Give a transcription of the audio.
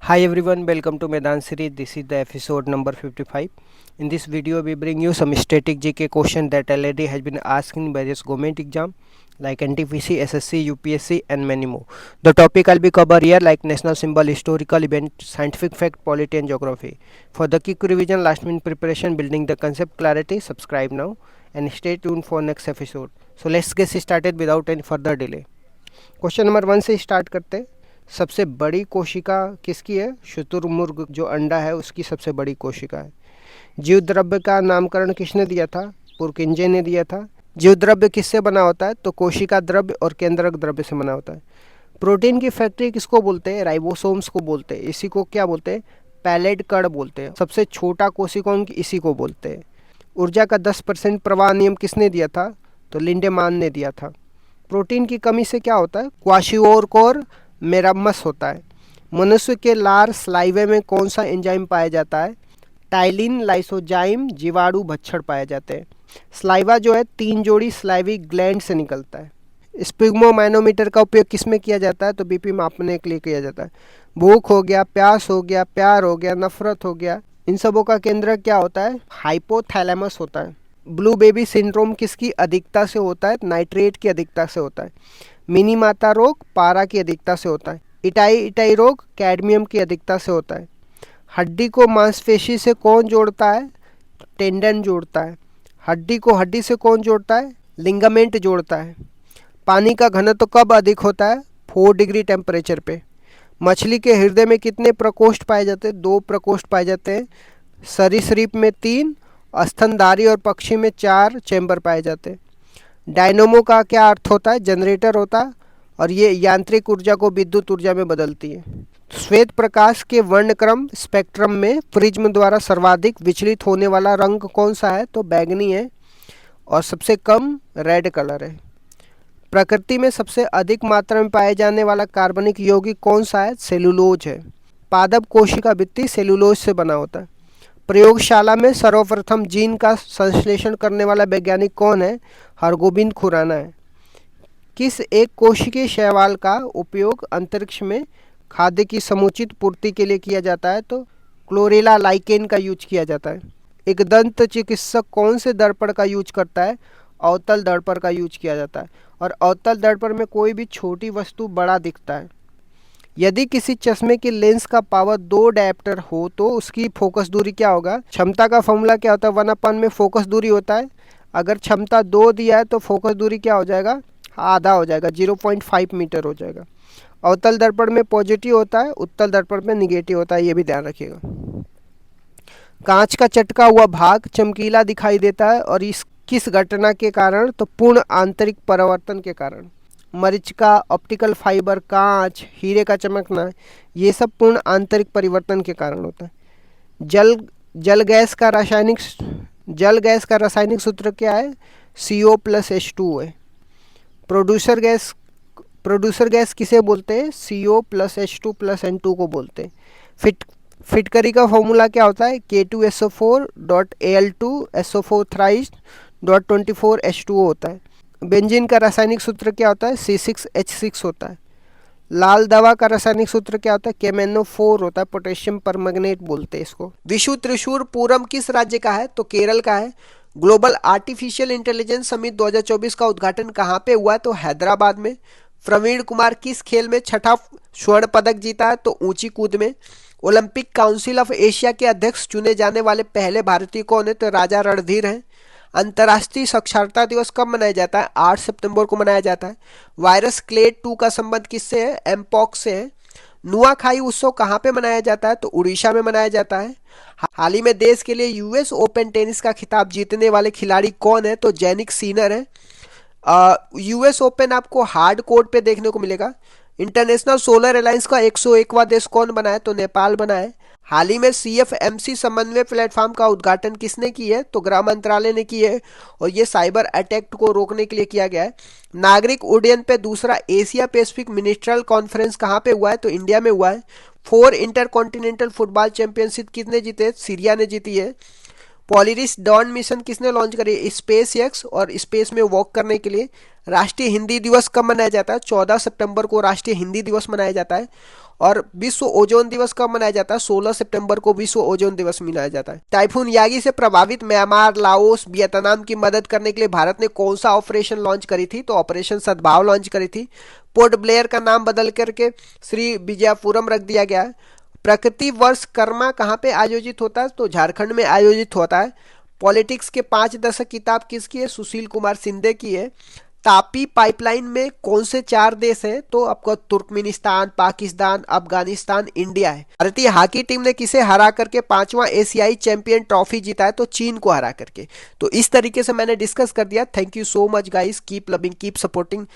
Hi everyone, welcome to Medan series. This is the episode number 55. In this video, we bring you some static GK question that already has been asked in various government exam like NTPC, SSC, UPSC and many more. The topic I'll be cover here like national symbol, historical event, scientific fact, polity and geography. For the quick revision, last minute preparation, building the concept clarity, subscribe now and stay tuned for next episode. So let's get started without any further delay. Question number 1 से start करते हैं। सबसे बड़ी कोशिका किसकी है? शुतुरमुर्ग जो अंडा है उसकी सबसे बड़ी कोशिका है। जीव द्रव्य का नामकरण किसने दिया था? पुरकिंजे ने दिया था। जीव द्रव्य किससे बना होता है? तो कोशिका द्रव्य और केंद्रक द्रव्य से बना होता है। प्रोटीन की फैक्ट्री किसको बोलते हैं? राइबोसोम्स को बोलते हैं। इसी को क्या बोलते हैं? पैलेट कण बोलते हैं। सबसे छोटा कोशिकाओं की इसी को बोलते हैं। ऊर्जा का 10% प्रवाह नियम किसने दिया था? तो लिंडेमान ने दिया था। प्रोटीन की कमी से क्या होता है? क्वाशिओरकोर मेरामस होता है। मनुष्य के लार स्लाइवे में कौन सा एंजाइम पाया जाता है? टाइलिन, लाइसोजाइम, जीवाणु भक्षण पाए जाते हैं। स्लाइवा जो है 3 जोड़ी स्लाइविक ग्लैंड से निकलता है। स्पिग्मोमैनोमीटर का उपयोग किस में किया जाता है? तो बीपी मापने के लिए किया जाता है। भूख हो गया, प्यास हो गया, प्यार हो गया, नफरत हो गया, इन सबों का केंद्र क्या होता है? हाइपोथैलेमस होता है। ब्लू बेबी सिंड्रोम किसकी अधिकता से होता है? नाइट्रेट की अधिकता से होता है। मिनी माता रोग पारा की अधिकता से होता है। इटाई रोग कैडमियम की अधिकता से होता है। हड्डी को मांसपेशी से कौन जोड़ता है? टेंडन जोड़ता है। हड्डी को हड्डी से कौन जोड़ता है? लिंगामेंट जोड़ता है। पानी का घनत्व कब अधिक होता है? 4 डिग्री टेम्परेचर पे। मछली के हृदय में कितने प्रकोष्ठ पाए जाते हैं? 2 प्रकोष्ठ पाए जाते हैं। सरीसृप में 3, स्तनधारी और पक्षी में 4 चैम्बर पाए जाते हैं। डायनोमो का क्या अर्थ होता है? जनरेटर होता है और ये यांत्रिक ऊर्जा को विद्युत ऊर्जा में बदलती है। श्वेत प्रकाश के वर्णक्रम स्पेक्ट्रम में प्रिज्म द्वारा सर्वाधिक विचलित होने वाला रंग कौन सा है? तो बैंगनी है और सबसे कम रेड कलर है। प्रकृति में सबसे अधिक मात्रा में पाए जाने वाला कार्बनिक यौगिक कौन सा है? सेलुलोज है। पादप कोशिका भित्ति सेलुलोज से बना होता है। प्रयोगशाला में सर्वप्रथम जीन का संश्लेषण करने वाला वैज्ञानिक कौन है? हरगोबिंद खुराना है। किस एक कोशिकीय शैवाल का उपयोग अंतरिक्ष में खाद्य की समुचित पूर्ति के लिए किया जाता है? तो क्लोरेला लाइकेन का यूज किया जाता है। एक दंत चिकित्सक कौन से दर्पण का यूज करता है? अवतल दर्पण का यूज किया जाता है और अवतल दर्पण में कोई भी छोटी वस्तु बड़ा दिखता है। यदि किसी चश्मे की लेंस का पावर 2 डायप्टर हो तो उसकी फोकस दूरी क्या होगा? क्षमता का फॉर्मूला क्या होता है? 1/n में फोकस दूरी होता है। अगर क्षमता 2 दिया है तो फोकस दूरी क्या हो जाएगा? आधा हो जाएगा, 0.5 मीटर हो जाएगा। अवतल दर्पण में पॉजिटिव होता है, उत्तल दर्पण में निगेटिव होता है, ये भी ध्यान रखिएगा। कांच का चटका हुआ भाग चमकीला दिखाई देता है और इस किस घटना के कारण? तो पूर्ण आंतरिक परावर्तन के कारण। मरीचिका, ऑप्टिकल फाइबर, कांच, हीरे का चमकना, ये सब पूर्ण आंतरिक परिवर्तन के कारण होता है। जल गैस का रासायनिक सूत्र क्या है? CO+H2 है। प्रोड्यूसर गैस किसे बोलते हैं? CO+H2+N2 को बोलते हैं। फिटकरी का फॉर्मूला क्या होता है? K2SO4.Al2SO4 होता है। बेंजीन का रासायनिक सूत्र क्या होता है? C6H6 होता है। लाल दवा का रासायनिक सूत्र क्या होता है? KMnO4 होता है। पोटेशियम परमैंगनेट बोलते हैं इसको। विश्व त्रिशूल पूरम किस राज्य का है? तो केरल का है। ग्लोबल आर्टिफिशियल इंटेलिजेंस समिट 2024 का उद्घाटन कहाँ पे हुआ है? तो हैदराबाद में। प्रवीण कुमार किस खेल में 6ठा स्वर्ण पदक जीता है? तो ऊंची कूद में। ओलंपिक काउंसिल ऑफ एशिया के अध्यक्ष चुने जाने वाले पहले भारतीय कौन है? तो राजा रणधीर हैं। अंतर्राष्ट्रीय साक्षरता दिवस कब मनाया जाता है? 8 सितंबर को मनाया जाता है। वायरस क्लेड 2 का संबंध किससे है? एमपॉक्स से है। नुआखाई उत्सव कहाँ पे मनाया जाता है? तो उड़ीसा में मनाया जाता है। हाल ही में देश के लिए यूएस ओपन टेनिस का खिताब जीतने वाले खिलाड़ी कौन है? तो जैनिक सीनर है। यूएस ओपन आपको हार्ड कोर्ट पे देखने को मिलेगा। इंटरनेशनल सोलर अलायंस का 101वां देश कौन बना है? तो नेपाल बना है। हाल ही में CFMC समन्वय प्लेटफॉर्म का उद्घाटन किसने की है? तो गृह मंत्रालय ने की है और ये साइबर अटैक को रोकने के लिए किया गया है। नागरिक उड्डयन पे दूसरा एशिया पैसिफिक मिनिस्ट्रियल कॉन्फ्रेंस कहाँ पे हुआ है? तो इंडिया में हुआ है। 4 इंटरकॉन्टिनेंटल फुटबॉल चैंपियनशिप किसने जीते? सीरिया ने जीती है। पोलिरिस डॉन मिशन किसने लॉन्च करी? SpaceX और स्पेस में वॉक करने के लिए राष्ट्रीय हिंदी दिवस कब मनाया जाता है? 14 सितंबर को राष्ट्रीय हिंदी दिवस मनाया जाता है। और विश्व ओजोन दिवस कब मनाया जाता है? 16 सितंबर को विश्व ओजोन दिवस मनाया जाता है। टाइफून यागी से प्रभावित म्यांमार, लाओस, वियतनाम की मदद करने के लिए भारत ने कौन सा ऑपरेशन लॉन्च करी थी? तो ऑपरेशन सद्भाव लॉन्च करी थी। पोर्ट ब्लेयर का नाम बदल करके श्री विजयपुरम रख दिया गया है। प्रकृति वर्ष कर्मा कहाँ पे आयोजित होता है? तो झारखंड में आयोजित होता है। पॉलिटिक्स के 5 दशक किताब किसकी है? सुशील कुमार सिंधे की है। तापी पाइपलाइन में कौन से 4 देश हैं? तो आपको तुर्कमेनिस्तान, पाकिस्तान, अफगानिस्तान, इंडिया है। भारतीय हॉकी टीम ने किसे हरा करके 5वां एशियाई चैंपियन ट्रॉफी जीता है? तो चीन को हरा करके। तो इस तरीके से मैंने डिस्कस कर दिया। Thank you so much guys, keep loving, keep supporting.